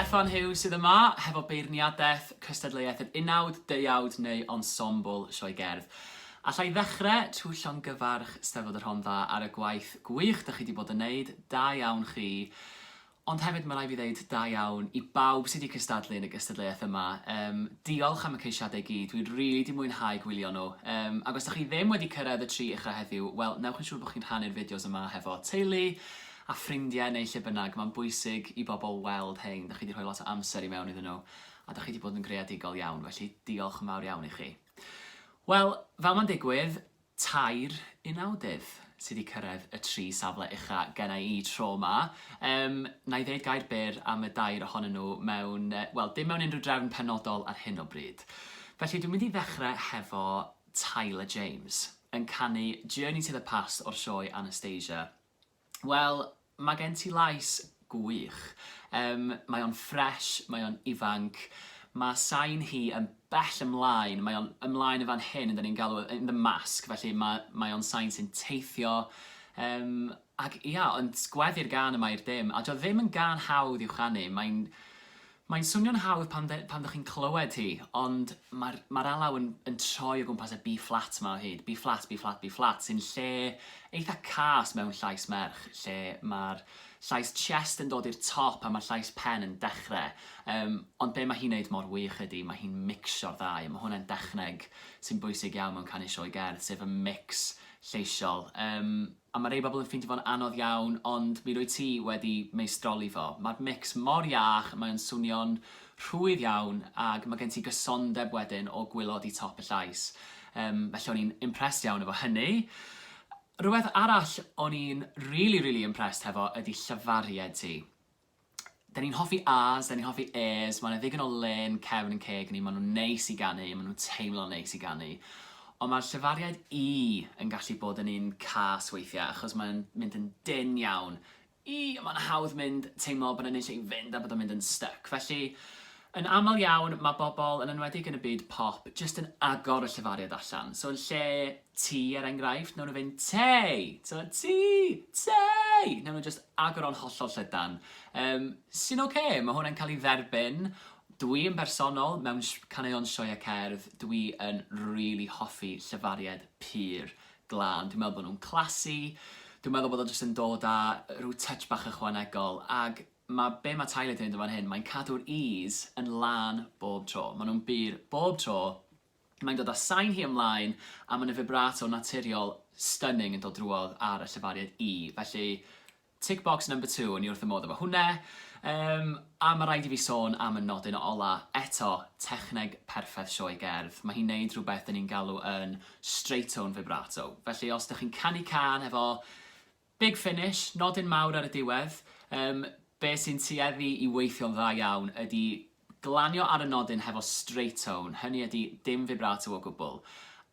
Steffan Hughes sydd yma, hefo beirniadaeth, cystadleuaeth yn Unawd, Deuawd neu Ensemble Sioe Gerdd. Alla i ddechrau trwy llongyfarch Eisteddfod y Rhondda ar y gwaith gwych ydych chi wedi bod yn neud, da iawn chi. Ond hefyd mae rai fi ddeud da iawn i bawb sydd wedi cystadlu yn y gystadleuaeth yma. Diolch am y ceisiadau gyd, dwi'n rili wedi mwynhau gwylio nhw. Ac os ydych chi ddim wedi cyrraedd y 3 ucha heddiw, wel, newch yn siŵr bod chi'n rhannu'r fideos yma hefo teulu a ffrindiau neu lle bynnag. Mae'n bwysig i bobl weld hein. Dych chi wedi rhoi lot o amser i mewn iddyn nhw. A dych chi wedi bod yn greadigol iawn, felly diolch yn fawr iawn i chi. Wel, fel mae'n digwydd, tair unawdydd sydd wedi cyrraedd y 3 safle ucha genna i tro yma. Na i ddeud gair byr am y 2 ohonyn nhw mewn, wel, dim mewn unrhyw drefn penodol ar hyn o bryd. Felly dwi'n mynd i ddechrau hefo Tyler James yn canu Journey to the Past o'r sioe Anastasia. Wel, mae gen ti lais gwych. Mae o'n ffresh, mae o'n ifanc, mae sain hi yn bell ymlaen, mae o'n ymlaen y fan hyn yn ni'n galw in the mask, felly mae o'n sain sy'n teithio. Ac ia, ond gweddi'r gan yma i'r dim, a dio ddim yn gan hawdd i'w chanu, mae'n swnio'n hawdd pan ydych chi'n clywed hi, ond mae'r alaw yn troi o gwmpas y B-flat yma o hyd. B-flat, B-flat, B-flat, sy'n lle eitha cas mewn llais merch, lle mae'r llais chest yn dod i'r top a mae'r llais pen yn dechrau. Ond be mae hi'n neud mor wych ydy, mae hi'n mixio'r ddau. Mae hwnna'n dechneg sy'n bwysig iawn mewn canu sioe gerdd, sef y mix lleisiol. A mae rei bobl yn ffeindio fo'n anodd iawn, ond mi rwy ti wedi meistroli fo. Mae'r mix mor iach, mae'n swnio'n rhwydd iawn, ac mae gen ti gysondeb wedyn o gwylod i top y llais. Felly o'n i'n impressed iawn efo hynny. Rhywbeth arall o'n i'n really impressed hefo ydy llafariad ti. Da ni'n hoffi A's, da ni'n hoffi A's, mae'n ddigon o len, cefn yn ceg ni, maen nhw'n neis i ganu, maen nhw'n teimlo'n neis i ganu. Ond mae'r llafariad I yn gallu bod yn un cas weithiau, achos mae'n mynd yn dyn iawn. Mae'n hawdd mynd teimlo bod yn eisiau fynd a bod yn mynd yn stuck. Felly, yn aml iawn, mae bobl yn enwedig yn y byd pop jyst yn agor y llafariad allan. So yn lle ti, er enghraifft, nawn nhw fynd tei, nawn nhw jyst agor o'n hollol llydan. Sy'n oce, mae hwnna'n cael ei dderbyn. Dwi yn bersonol, mewn caneuon sioe cerdd, dwi yn really hoffi llafariad pur glân. Dwi'n meddwl bod nhw'n classy, dwi'n meddwl bod nhw'n jyst yn dod â rhyw touch bach ychwanegol, ac be mae Tyler yn dweud fan hyn, mae'n cadw'r ease yn lan bob tro. Maen nhw'n bir bob tro, mae'n dod â sain hi ymlaen, a mae'n y vibrato naturiol stunning yn dod drwodd ar y llafariad I. Felly, tick box number 2 yn i wrth y modd efo hwnna. A mae rhaid i fi sôn am y nodyn o ola. Eto, techneg perffaith sioe gerdd. Mae hi'n neud rhywbeth yn ni'n galw yn straight tone vibrato. Felly, os ydych chi'n canu can efo big finish, nodyn mawr ar y diwedd, be sy'n tueddu i weithio'n dda iawn ydy glanio ar y nodyn hefo straight tone. Hynny ydy dim vibrato o gwbl.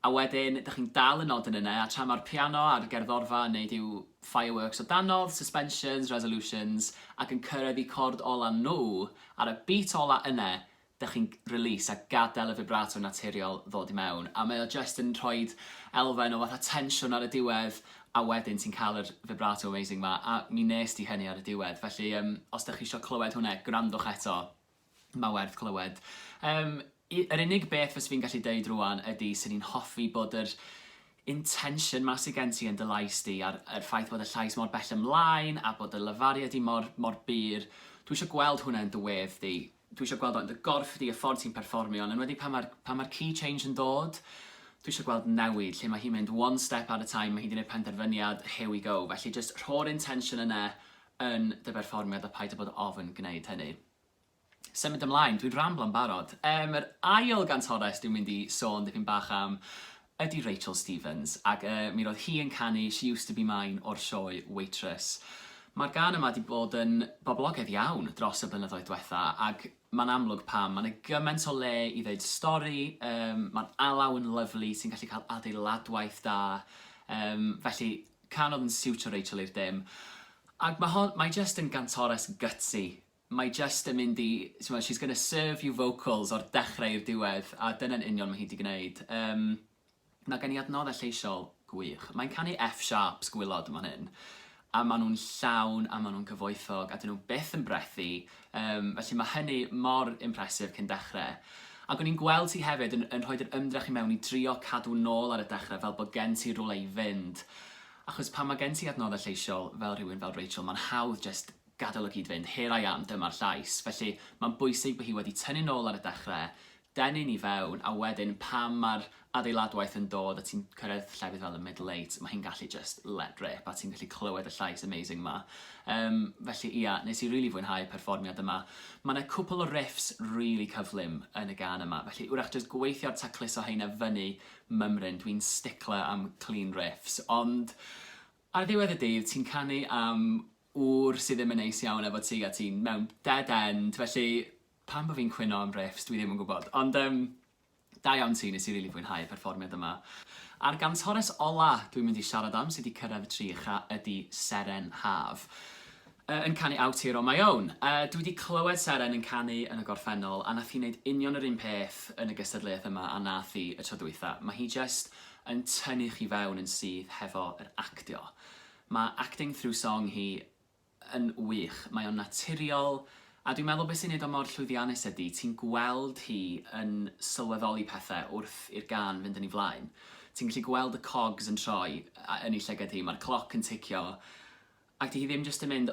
A wedyn, ydych chi'n dal y nodyn yna, a tra mae'r piano a'r gerddorfa yn neud i'w fireworks o danodd, suspensions, resolutions, ac yn cyrraedd i cord ola nhw, ar y beat ola yna, ydych chi'n release a gadael y vibrato naturiol ddod i mewn. A mae o just yn rhoi elfen o fatha tensiwn ar y diwedd, a wedyn ti'n cael yr vibrato amazing ma, a mi nes ti hynny ar y diwedd. Felly, os ydych chi eisiau clywed hwnna, gwrandwch eto, mae werth clywed. Yr unig beth fys fi'n gallu deud rwan ydy sy'n ni'n hoffi bod yr intention ma sy'n gen ti yn dy lais di a'r ffaith bod y llais mor bell ymlaen a bod y lafariad di mor bir. Dwi eisiau gweld hwnna yn dy wedd di. Dwi eisiau gweld o'n dy gorff di, y ffordd ti'n perfformio, yn wedi pan mae'r key change yn dod, dwi eisiau gweld newid, lle mae hi'n mynd one step at a time, mae hi'n gwneud penderfyniad, here we go. Felly just rho'r intention yna yn dy berfformiad a paid o bod ofyn gwneud hynny. Symud ymlaen, dwi'n ramblo'n barod. Yr ail gantores dwi'n mynd i sôn dipyn bach am ydy Rachel Stevens, ac mi roedd hi yn canu She Used to Be Mine o'r sioe Waitress. Mae'r gan yma wedi bod yn boblogaidd iawn dros y blynyddoedd diwetha, ac mae'n amlwg pam. Mae'n gymaint o le i ddeud stori, mae'n alaw yn lyflu, sy'n gallu cael adeiladwaith da. Felly, canodd yn siwtio Rachel i'r dim. Ac mae just yn gantores gutsy. Mae just yn mynd i, she's going to serve you vocals o'r dechrau i'r diwedd, a dyna'n union mae hi wedi gwneud. Mae gen i adnoddau lleisiol gwych. Mae'n canu F-sharps gwylod yma hyn. a maen nhw'n llawn, a maen nhw'n gyfoethog, a dyn nhw byth yn brethu. Felly mae hynny mor impresif cyn dechrau. Ac o'n i'n gweld ti hefyd yn rhoi'r ymdrech i mewn i drio cadw nôl ar y dechrau fel bod gen ti rhywle i fynd. Achos pan mae gen ti adnoddau lleisiol fel rhywun fel Rachel, mae'n hawdd just gadael o gyd fynd, here I am, dyma'r llais. Felly mae'n bwysig bod hi wedi tynnu nôl ar y dechrau, denu ni fewn, a wedyn pam mae'r adeiladwaith yn dod a ti'n cyrraedd llefydd fel y mid-late, mae hi'n gallu just let rip a ti'n gallu clywed y llais amazing yma. Felly ia, nes i really fwynhau perfformiad yma. Mae yna cwpl o riffs really cyflym yn y gan yma, felly wrach just gweithio'r taclus o heina fyny mymryn, dwi'n stickler am clean riffs, ond ar ddiwedd y dydd ti'n canu am wr sydd ddim yn neis iawn efo ti a ti'n mewn dead end, felly pan bod fi'n cwyno am riffs, dwi ddim yn gwybod, ond da iawn ti, nes i really fwynhau'r perfformiad yma. A'r gantores ola dwi'n mynd i siarad am sydd wedi cyrraedd y tri ydy Seren Haf. Yn canu Out Here on My Own. Dwi wedi clywed Seren yn canu yn y gorffennol a nath hi wneud union yr un peth yn y gystadleuaeth yma a nath hi y tro dwytha. Mae hi just yn tynnu chi fewn yn sydd hefo yr actio. Mae acting through song hi yn wych. Mae o'n naturiol. A dwi'n meddwl beth sy'n neud o mor llwyddiannus ydy, ti'n gweld hi yn sylweddoli pethau wrth i'r gan fynd yn ei flaen. Ti'n gallu gweld y cogs yn troi yn ei llygad hi, mae'r cloc yn ticio. Ac di hi ddim jyst yn mynd,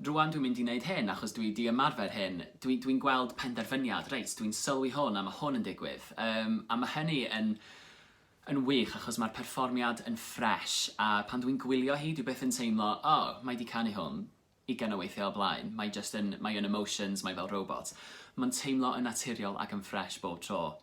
rwan dwi'n mynd i wneud hyn achos dwi di ymarfer hyn. Dwi'n gweld penderfyniad, reit, dwi'n sylwi hwn a mae hwn yn digwydd. A mae hynny yn wych achos mae'r perfformiad yn ffresh. A pan dwi'n gwylio hi, dwi byth yn teimlo, mae di canu hwn i weithio o blaen. Mae yn emotions, mae fel robot. Mae'n teimlo yn naturiol ac yn ffresh bob tro.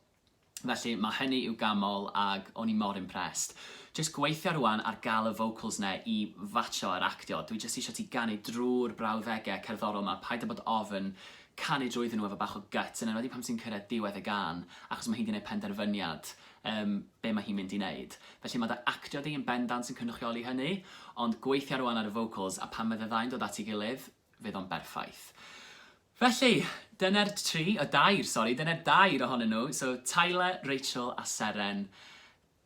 Felly mae hynny i'w gamol ac o'n i mor impressed. Just gweithio rwan ar gael y vocals ne i fatio yr actio. Dwi just eisiau ti ganu drwy'r brawddegau cerddorol yma, paid a bod ofyn canu drwyddyn nhw efo bach o gut, yn enwedig pam sy'n cyrraedd diwedd y gan, achos mae hi'n gwneud penderfyniad be mae hi'n mynd i wneud. Felly mae dy actio di yn bendant yn cynrychioli hynny, ond gweithio rwan ar y vocals a pan mae ddau'n dod at ei gilydd, fydd o'n berffaith. Felly, dyna'r dair ohonyn nhw. So, Tyler, Rachel a Seren.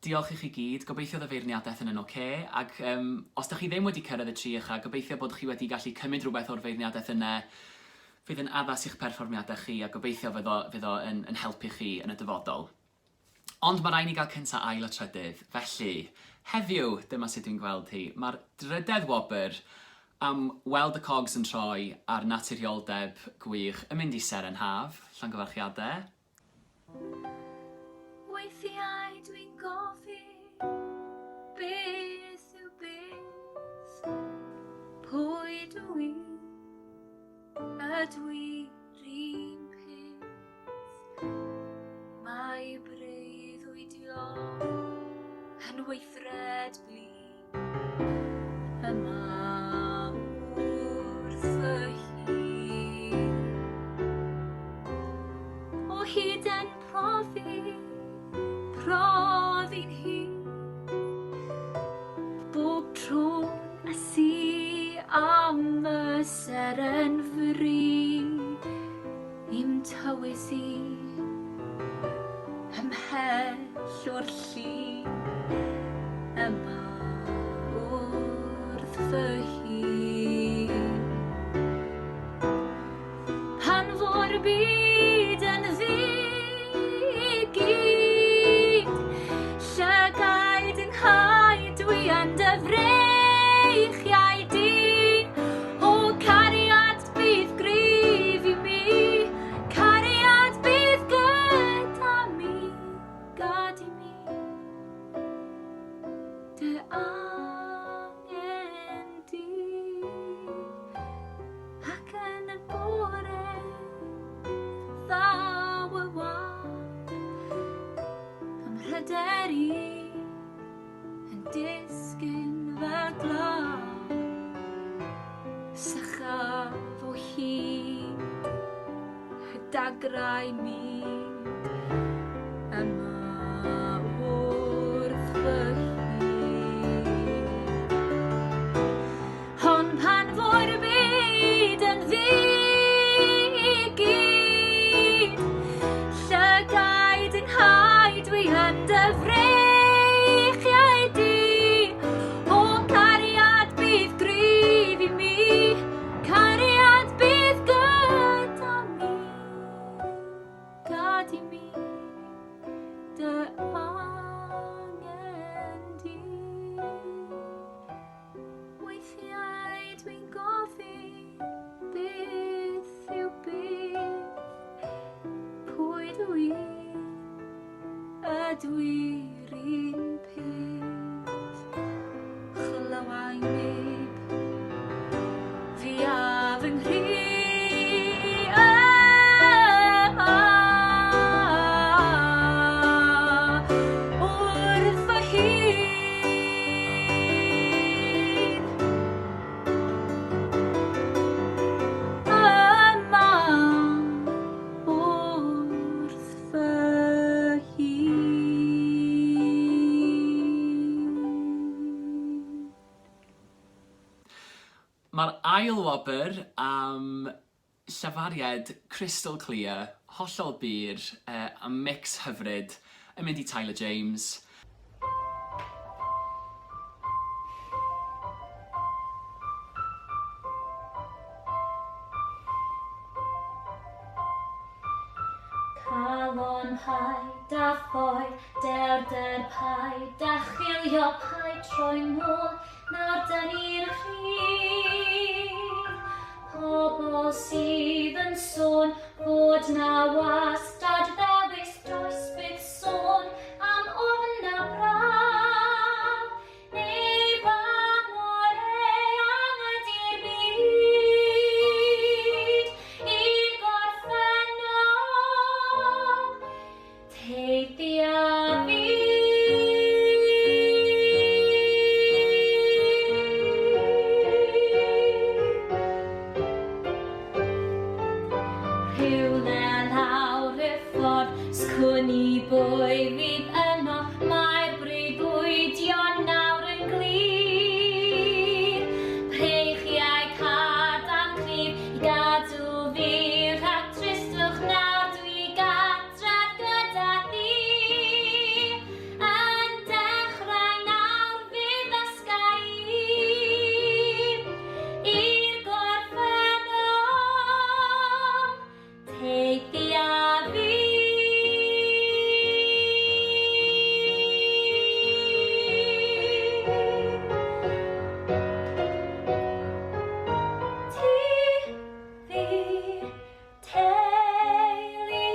Diolch i chi gyd, gobeithio y beirniadaeth yn oce, ac os ydych chi ddim wedi cyrraedd y tri ucha, gobeithio bod chi wedi gallu cymryd rhywbeth o'r beirniadaeth yna, fydd yn addas i'ch perfformiadau chi, a gobeithio fydd o yn helpu chi yn y dyfodol. Ond mae rhaid ni gael cynta ail o trydydd, felly heddiw, dyma sut dwi'n gweld hi. Mae'r drydedd wobr am weld y cogs yn troi a'r naturioldeb gwych yn mynd i Seren Haf, llongyfarchiadau. Weithiau dwi'n gofyn beth yw beth, pwy dw i, ydw i'r un peth. Mae breuddwydio yn weithred blin yma wrth y hun. O hyd yn profi'n hun, bob tro'n asi am y seren fri, i'm tywys i ymhell o'r llun yma wrth fy hun. Pan fo'r byd yn ddigid, llygaid yng nghaed dwi yn dyfreichiau dyn, o cariad bydd gryf i mi, cariad bydd gyda mi, gad i mi. Dy angen di, ac yn y bore ddaw y wan, ym mhryder i yn disgyn fel glaf, sychaf o hyd y dagrau myd yma wrth fy hun. Ond pan fo'r byd yn ddigid, llygaid yng nghaed dwi yn dyfreichiau di, o cariad bydd gryf angen di. Weithiau dwi'n gofyn beth yw beth. Pwy dw i? Ydw i'r un peth? Chlywai neb fi a fy nghri. Mae'r ail wobr am llafariad crystal clear, hollol bur, a mix hyfryd yn mynd i Tyler James. Calon paid a phoi, der paid a chwilio paid troi nôl, nawr dyn ni'n rhydd. Pobl sydd yn sôn fod na wastad ddewis does bydd sôn am ofn a braf, neu ba mor eang ydi'r byd i'r gorffennol teithi a fi. Rhywle lawr y ffordd, sgwni bwy fydd yno, mae'r breuddwydion nawr yn glir. Preichiau cadarn cryf i gadw fi rhag tristwch nawr dwi gartref gyda thi. Yn dechrau nawr fydd ysgau i'r gorffennol teithi a fi. Teulu,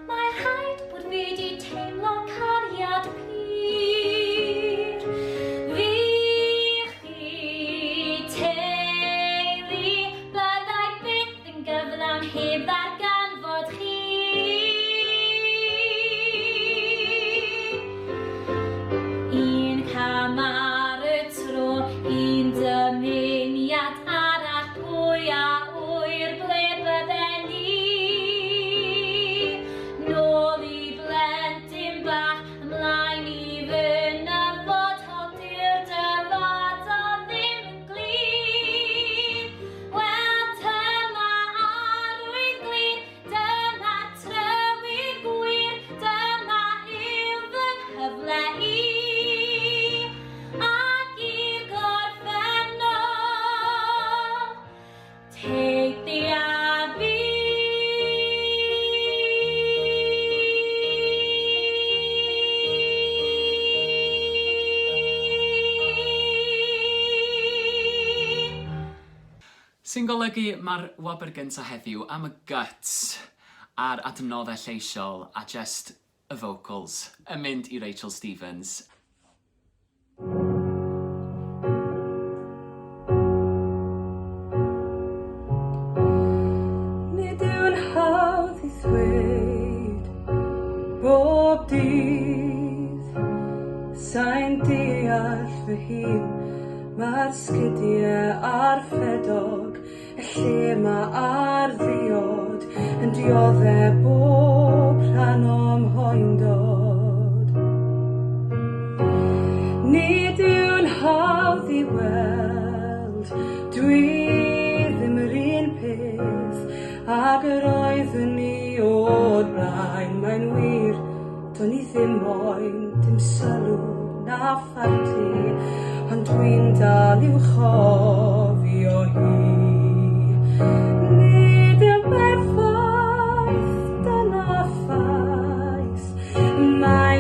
mae rhaid bod fi 'di teimlo cariad pur. Fi chi teulu, byddai byth yn gyflawn heb ddarganfod chi. Un cam ar y tro, un dymuniad arall, pwy a wyr ble bydden ni. Nôl i blentyn bach, ymlaen i fynydfod, holdir dyfodol ddim yn glin. Wel, dyma arwydd glin, dyma trywydd gwir, dyma yw fy nghyfle i. Ac i'r gorffennol teithi a fi. Sy'n golygu mae'r wobr gyntaf heddiw am y guts a'r adnoddau lleisiol a just y vocals yn mynd i Rachel Stevens. Nid yw'n hawdd i ddweud bob dydd sa'n deall fy hun. Mae'r sgidiau a'r ffedog, y lle mae ar ddiod yn dioddau bob rhan o'm hoendod. Nid yw'n hawdd i weld, dwi ddim yr un peth ag yr oeddwn ni o'r blaen. Mae'n wir, do'n i ddim moyn dim sylw na pharti, ond dwi'n dal i'w chofio hi. Nid yw perffaith, dyna ffaith, mae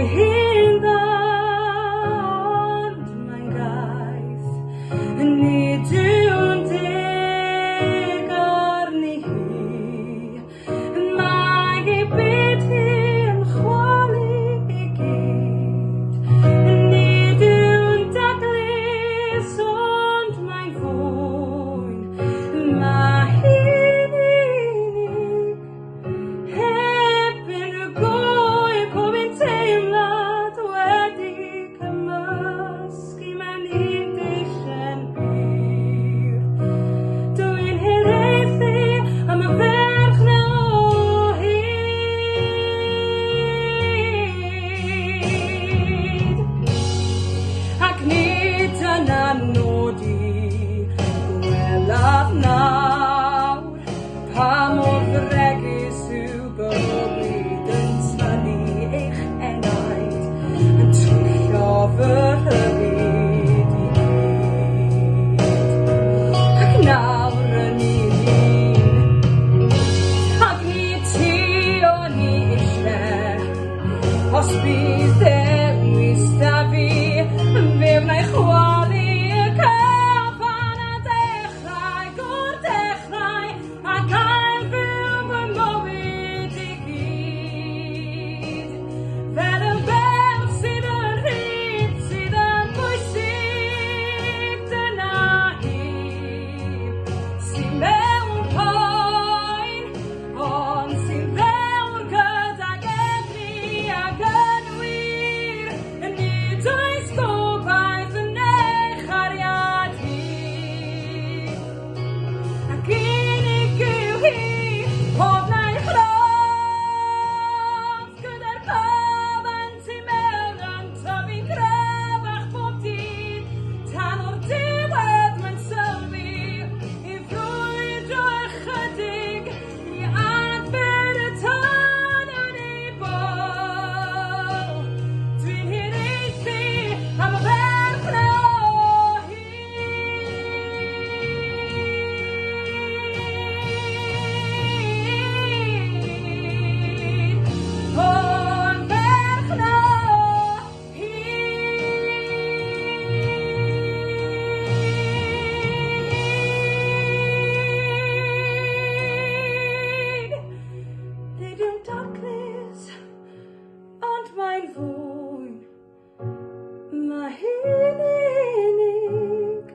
Ysbryd dewis da fi, fe wna'i chwalu y cyfan a dechrau, gwr dechrau, ac ail fyw fy mywyd i gyd. Fel y fel sydd yn rhydd, sydd yn bwysig, dyna hi, sy'n mewn poen, ond sy'n ddewr gydag egni ac yn wir, nid oes gobaith yn eich ariad hi. Ac unig yw hi, pob nai'n chrof, gyda'r paf anti mewn yn tyfu'n grefach bob dydd, tan o'r diwedd mae'n sylwi i frwydro ychydig, i adfer y tân yn ei bol. Dwi'n hiraethu am y ferch na o hyd. O'n ferch na o hyd. Nid yw'n darkness, ond mae'n fwy. Mae hi'n unig,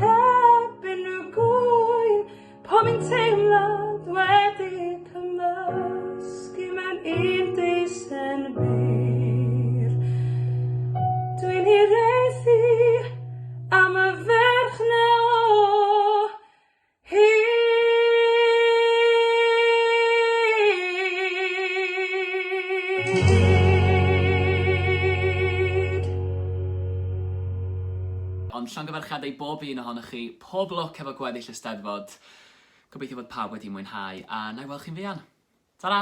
heb unrhyw gwyn, pob un teimlad wedi cymysgu mewn un deisen byr. Dwi'n hiraethu am y ferch na o hyd. Ond llongyfarchiadau bob un ohonych chi, pob lwc efo gweddill y Steddfod. Gobeithio bod pawb wedi mwynhau, a na i weld chi'n fuan. Ta-ra!